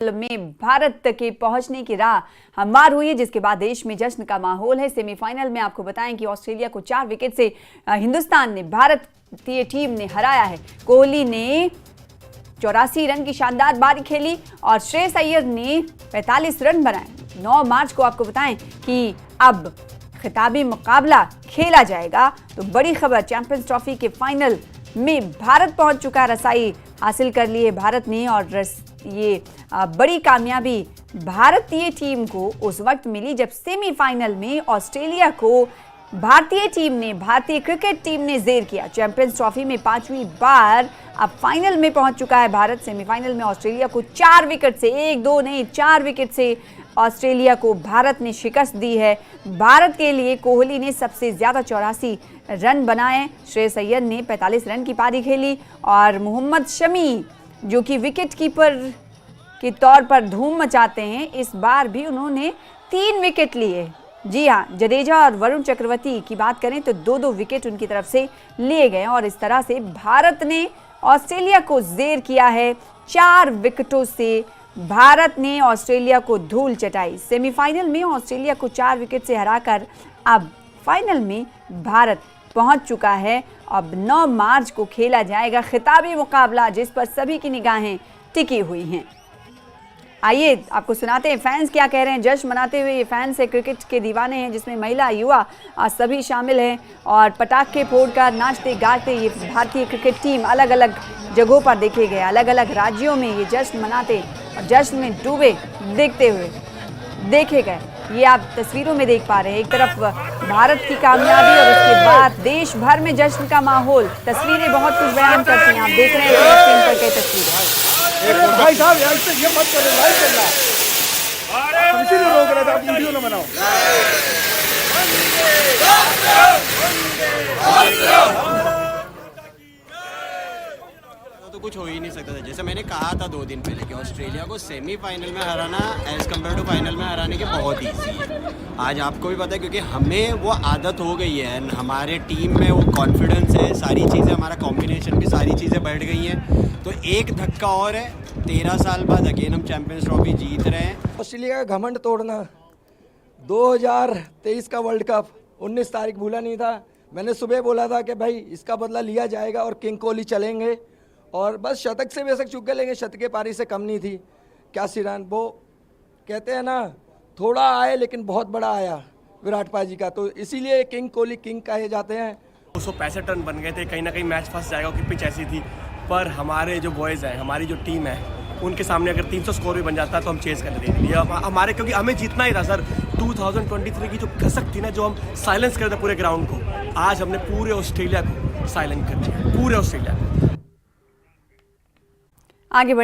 में भारत के पहुंचने की राह हमवार हुई है, जिसके बाद देश में जश्न का माहौल है। सेमीफाइनल में आपको बताएं कि ऑस्ट्रेलिया को 4 विकेट से हिंदुस्तान ने भारतीय टीम ने हराया है। कोहली ने 84 रन की शानदार पारी खेली और श्रेयस अय्यर ने 45 रन बनाए। 9 मार्च को आपको बताएं कि अब खिताबी मुकाबला खेला जाएगा। तो बड़ी खबर, चैंपियंस ट्रॉफी के फाइनल में भारत पहुंच चुका, रसाई हासिल कर ली है भारत ने। और ये बड़ी कामयाबी भारतीय टीम को उस वक्त मिली जब सेमीफाइनल में ऑस्ट्रेलिया को भारतीय क्रिकेट टीम ने जेर किया। चैंपियंस ट्रॉफी में 5वीं बार अब फाइनल में पहुंच चुका है भारत। सेमीफाइनल में ऑस्ट्रेलिया को 4 विकेट से, 1-2 नहीं 4 विकेट से ऑस्ट्रेलिया को भारत ने शिकस्त दी है। भारत के लिए कोहली ने सबसे ज्यादा 84 रन बनाए। श्रेयस अय्यर ने 45 रन की पारी खेली और मोहम्मद शमी जो कि विकेट कीपर के तौर पर धूम मचाते हैं, इस बार भी उन्होंने 3 विकेट लिए। जी हाँ, जडेजा और वरुण चक्रवर्ती की बात करें तो 2-2 विकेट उनकी तरफ से लिए गए और इस तरह से भारत ने ऑस्ट्रेलिया को जेर किया है। 4 विकेटों से भारत ने ऑस्ट्रेलिया को धूल चटाई। सेमीफाइनल में ऑस्ट्रेलिया को 4 विकेट से हराकर अब फाइनल में भारत पहुंच चुका है। अब 9 मार्च को खेला जाएगा खिताबी मुकाबला, जिस पर सभी की निगाहें टिकी हुई हैं। आइए आपको सुनाते हैं फैंस क्या कह रहे हैं। जश्न मनाते हुए ये फैंस है, क्रिकेट के दीवाने हैं, जिसमें महिला युवा सभी शामिल हैं और पटाखे फोड़कर नाचते गाते ये भारतीय क्रिकेट टीम अलग अलग जगहों पर देखे गए। अलग अलग राज्यों में ये जश्न मनाते और जश्न में डूबे देखते हुए देखे गए। ये आप तस्वीरों में देख पा रहे हैं, एक तरफ भारत की कामयाबी और उसके बाद देश भर में जश्न का माहौल। तस्वीरें बहुत कुछ बयान करती हैं। आप देख रहे हैं स्क्रीन पर कई तस्वीरें। भाई साहब यार ये मत करो, लाइव चल रहा है, इसीलिए रोक रहा था, आप वीडियो ना बनाओ। तो कुछ हो ही नहीं सकता था। जैसे मैंने कहा था 2 दिन पहले कि ऑस्ट्रेलिया को सेमीफाइनल में हराना एज कम्पेयर टू फाइनल में हराने के बहुत ईजी है। आज आपको भी पता है क्योंकि हमें वो आदत हो गई है, हमारे टीम में वो कॉन्फिडेंस है, सारी चीज़ें, हमारा कॉम्बिनेशन भी सारी चीज़ें बढ़ गई हैं। तो एक धक्का और है, 13 साल बाद अगेन हम चैंपियंस ट्रॉफी जीत रहे हैं। ऑस्ट्रेलिया का घमंड तोड़ना, 2023 का वर्ल्ड कप 19 तारीख भूला नहीं था। मैंने सुबह बोला था कि भाई इसका बदला लिया जाएगा और किंग कोहली चलेंगे और बस शतक से बेशक चूक गए, लेकिन शतक के पारी से कम नहीं थी। क्या रन, वो कहते हैं ना, थोड़ा आए लेकिन बहुत बड़ा आया विराट पाजी का, तो इसीलिए किंग कोहली किंग कहे जाते हैं। 265 रन बन गए थे, कहीं ना कहीं मैच फंस जाएगा क्योंकि पिच ऐसी थी। पर हमारे जो बॉयज़ हैं, हमारी जो टीम है, उनके सामने अगर 300 स्कोर भी बन जाता तो हम चेज़ कर लेते हैं हमारे, क्योंकि हमें जीतना ही था सर। 2023 की जो कसक थी ना, जो हम साइलेंस कर रहे थे पूरे ग्राउंड को, आज हमने पूरे ऑस्ट्रेलिया को साइलेंट कर दिया, पूरे ऑस्ट्रेलिया को। आगे